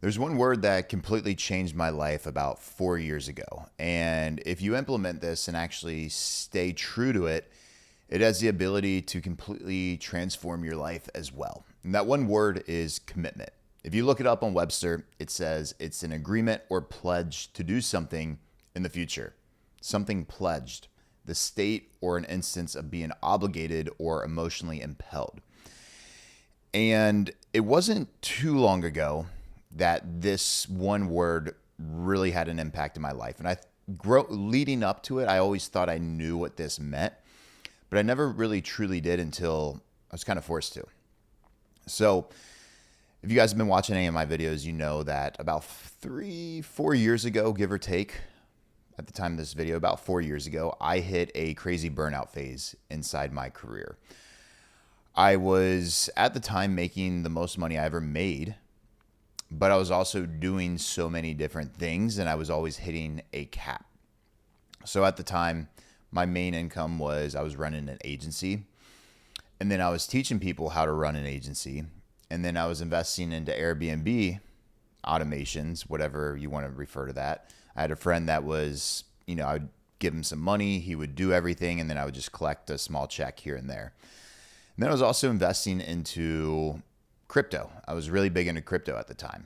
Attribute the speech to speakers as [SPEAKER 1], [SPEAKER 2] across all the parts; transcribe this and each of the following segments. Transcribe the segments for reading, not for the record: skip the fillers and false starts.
[SPEAKER 1] There's one word that completely changed my life about 4 years ago. And if you implement this and actually stay true to it, it has the ability to completely transform your life as well. And that one word is commitment. If you look it up on Webster, it says it's an agreement or pledge to do something in the future. Something pledged, the state or an instance of being obligated or emotionally impelled. And it wasn't too long ago that this one word really had an impact in my life. And leading up to it, I always thought I knew what this meant, but I never really truly did until I was kind of forced to. So if you guys have been watching any of my videos, you know that about 4 years ago, give or take, at the time of this video, about 4 years ago, I hit a crazy burnout phase inside my career. I was at the time making the most money I ever made, but I was also doing so many different things and I was always hitting a cap. So at the time, my main income was I was running an agency, and then I was teaching people how to run an agency, and then I was investing into Airbnb automations, whatever you want to refer to that. I had a friend that was, I would give him some money, he would do everything, and then I would just collect a small check here and there. And then I was also investing into crypto. I was really big into crypto at the time.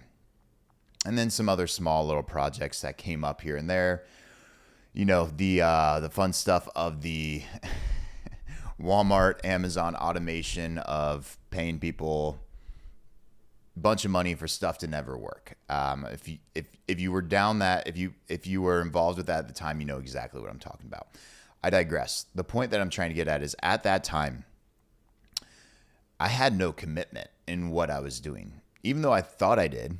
[SPEAKER 1] And then some other small little projects that came up here and there. The fun stuff of the Walmart, Amazon automation of paying people a bunch of money for stuff to never work. If you were down that, if you were involved with that at the time, you know exactly what I'm talking about. I digress. The point that I'm trying to get at is at that time, I had no commitment in what I was doing, even though I thought I did,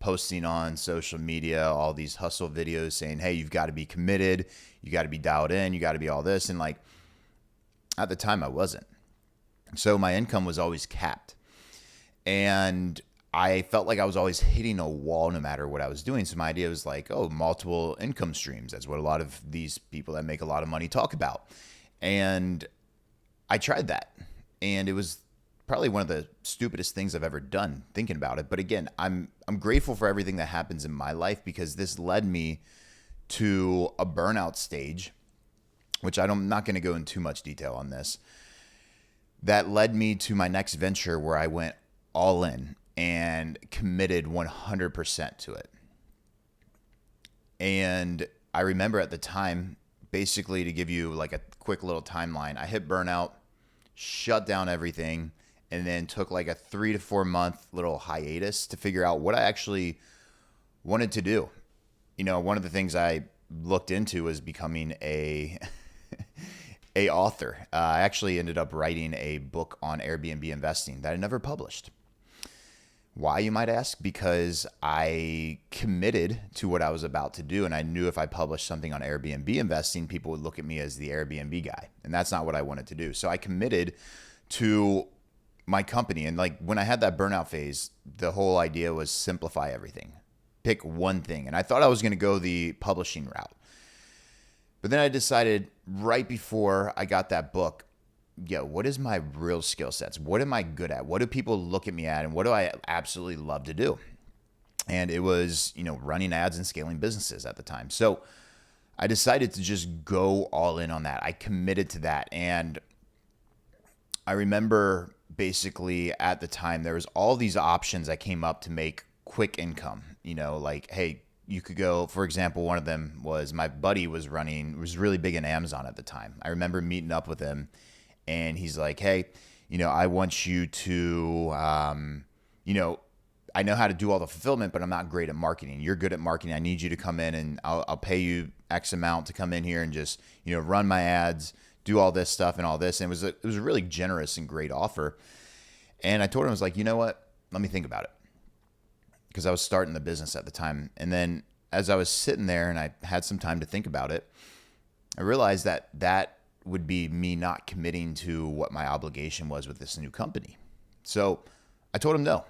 [SPEAKER 1] posting on social media, all these hustle videos saying, hey, you've got to be committed. You got to be dialed in. You got to be all this. And at the time I wasn't. So my income was always capped. And I felt like I was always hitting a wall no matter what I was doing. So my idea was multiple income streams. That's what a lot of these people that make a lot of money talk about. And I tried that. And it was probably one of the stupidest things I've ever done thinking about it. But again, I'm grateful for everything that happens in my life because this led me to a burnout stage, which I'm not going to go into too much detail on this. That led me to my next venture where I went all in and committed 100% to it. And I remember at the time, basically to give you a quick little timeline, I hit burnout, shut down everything, and then took a 3 to 4 month little hiatus to figure out what I actually wanted to do. One of the things I looked into was becoming a author. I actually ended up writing a book on Airbnb investing that I never published. Why, you might ask? Because I committed to what I was about to do, and I knew if I published something on Airbnb investing, people would look at me as the Airbnb guy, and that's not what I wanted to do. So I committed to my company, and when I had that burnout phase, the whole idea was simplify everything. Pick one thing, and I thought I was going to go the publishing route. But then I decided right before I got that book, what is my real skill sets? What am I good at? What do people look at me at? And what do I absolutely love to do? And it was, running ads and scaling businesses at the time. So I decided to just go all in on that. I committed to that. And I remember basically at the time, there was all these options that came up to make quick income, hey, you could go, for example, one of them was my buddy was really big in Amazon at the time. I remember meeting up with him. And he's like, hey, I want you to, I know how to do all the fulfillment, but I'm not great at marketing. You're good at marketing. I need you to come in and I'll pay you X amount to come in here and just, run my ads, do all this stuff and all this. And it was a really generous and great offer. And I told him, I was like, you know what? Let me think about it. Because I was starting the business at the time. And then as I was sitting there and I had some time to think about it, I realized that would be me not committing to what my obligation was with this new company. So I told him no.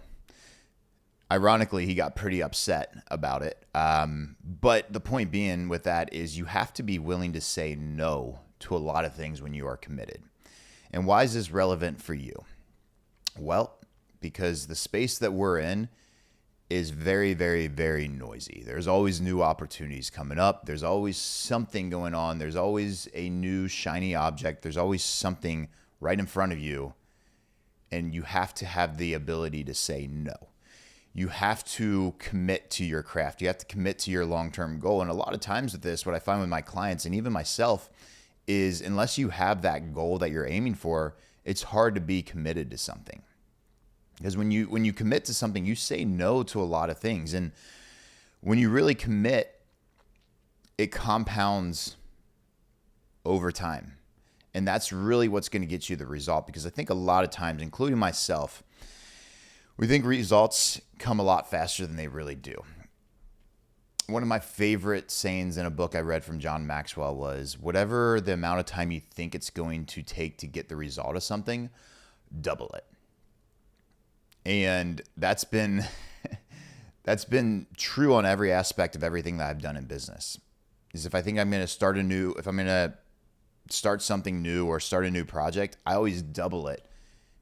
[SPEAKER 1] Ironically, he got pretty upset about it. But the point being with that is you have to be willing to say no to a lot of things when you are committed. And why is this relevant for you? Well, because the space that we're in is very, very, very noisy. There's always new opportunities coming up. There's always something going on. There's always a new shiny object. There's always something right in front of you. And you have to have the ability to say no. You have to commit to your craft. You have to commit to your long-term goal. And a lot of times with this, what I find with my clients and even myself is unless you have that goal that you're aiming for, it's hard to be committed to something. Because when you commit to something, you say no to a lot of things. And when you really commit, it compounds over time. And that's really what's going to get you the result. Because I think a lot of times, including myself, we think results come a lot faster than they really do. One of my favorite sayings in a book I read from John Maxwell was, whatever the amount of time you think it's going to take to get the result of something, double it. And that's been true on every aspect of everything that I've done in business. Is if I think I'm going to start something new or start a new project, I always double it,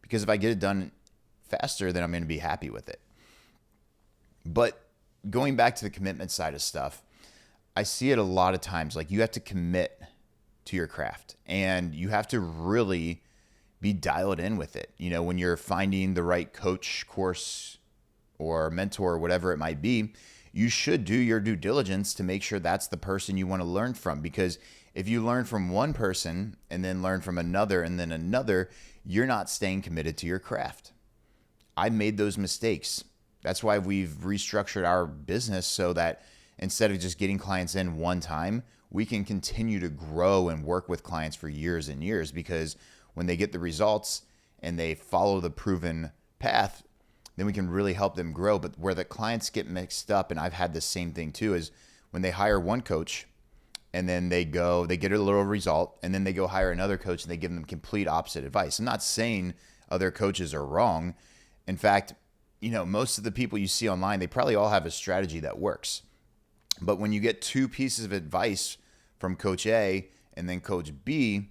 [SPEAKER 1] because if I get it done faster, then I'm going to be happy with it. But going back to the commitment side of stuff, I see it a lot of times. Like, you have to commit to your craft and you have to really be dialed in with it. You know, when you're finding the right coach, course, or mentor, or whatever it might be, you should do your due diligence to make sure that's the person you want to learn from. Because if you learn from one person and then learn from another and then another, you're not staying committed to your craft. I made those mistakes. That's why we've restructured our business so that instead of just getting clients in one time, we can continue to grow and work with clients for years and years, because when they get the results and they follow the proven path, then we can really help them grow. But where the clients get mixed up, and I've had the same thing too, is when they hire one coach and then they get a little result, and then they go hire another coach and they give them complete opposite advice. I'm not saying other coaches are wrong. In fact, you know, most of the people you see online, they probably all have a strategy that works. But when you get two pieces of advice from Coach A and then Coach B,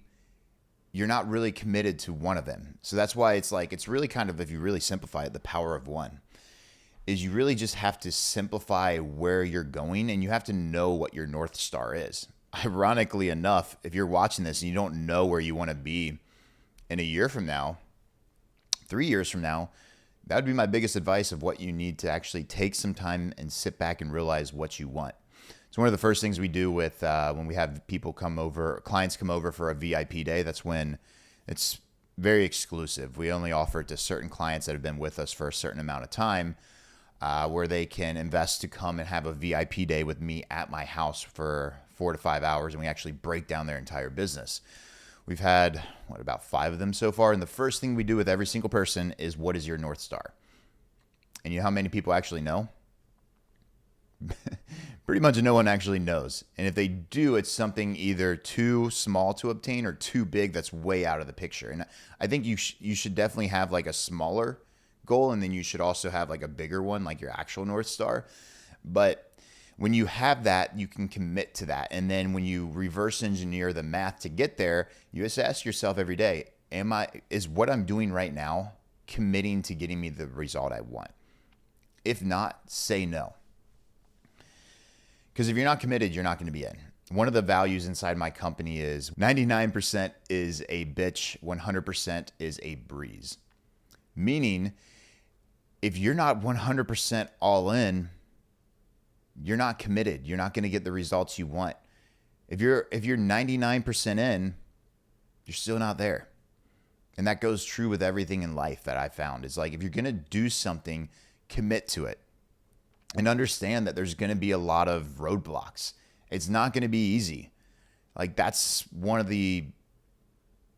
[SPEAKER 1] you're not really committed to one of them. So that's why it's really kind of, if you really simplify it, the power of one is you really just have to simplify where you're going, and you have to know what your North Star is. Ironically enough, if you're watching this and you don't know where you want to be in a year from now, 3 years from now, that would be my biggest advice of what you need to actually take some time and sit back and realize what you want. So one of the first things we do with when we have clients come over for a VIP day, that's when it's very exclusive. We only offer it to certain clients that have been with us for a certain amount of time, where they can invest to come and have a VIP day with me at my house for 4 to 5 hours, and we actually break down their entire business. We've had, about 5 of them so far, and the first thing we do with every single person is, what is your North Star? And you know how many people actually know? Pretty much no one actually knows. And if they do, it's something either too small to obtain or too big that's way out of the picture. And I think you should definitely have like a smaller goal, and then you should also have like a bigger one, like your actual North Star. But when you have that, you can commit to that. And then when you reverse engineer the math to get there, you just ask yourself every day, is what I'm doing right now committing to getting me the result I want? If not, say no. Because if you're not committed, you're not going to be in. One of the values inside my company is 99% is a bitch, 100% is a breeze. Meaning, if you're not 100% all in, you're not committed. You're not going to get the results you want. If you're 99% in, you're still not there. And that goes true with everything in life that I found. It's like, if you're going to do something, commit to it. And understand that there's going to be a lot of roadblocks. It's not going to be easy. Like, that's one of the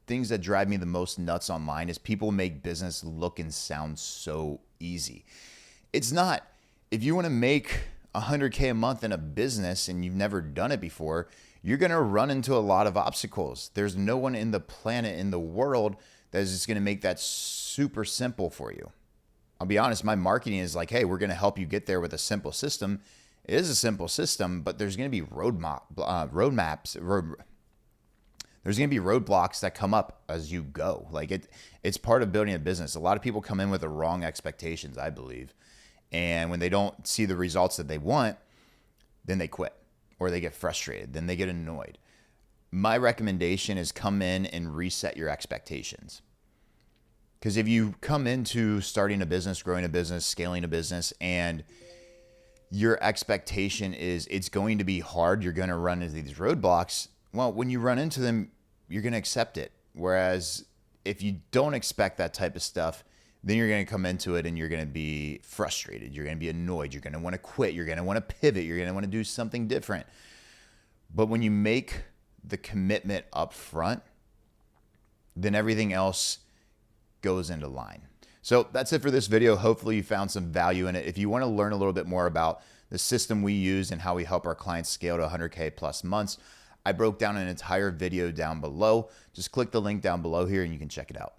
[SPEAKER 1] things that drive me the most nuts online, is people make business look and sound so easy. It's not. If you want to make $100K a month in a business and you've never done it before, you're going to run into a lot of obstacles. There's no one in the planet, in the world, that is just going to make that super simple for you. I'll be honest, my marketing is like, hey, we're going to help you get there with a simple system. It is a simple system, but there's going to be roadmaps. There's going to be roadblocks that come up as you go. Like, it's part of building a business. A lot of people come in with the wrong expectations, I believe. And when they don't see the results that they want, then they quit or they get frustrated. Then they get annoyed. My recommendation is come in and reset your expectations. Because if you come into starting a business, growing a business, scaling a business, and your expectation is it's going to be hard, you're going to run into these roadblocks, well, when you run into them, you're going to accept it. Whereas if you don't expect that type of stuff, then you're going to come into it and you're going to be frustrated. You're going to be annoyed. You're going to want to quit. You're going to want to pivot. You're going to want to do something different. But when you make the commitment up front, then everything else goes into line. So that's it for this video. Hopefully you found some value in it. If you want to learn a little bit more about the system we use and how we help our clients scale to 100K plus months, I broke down an entire video down below. Just click the link down below here and you can check it out.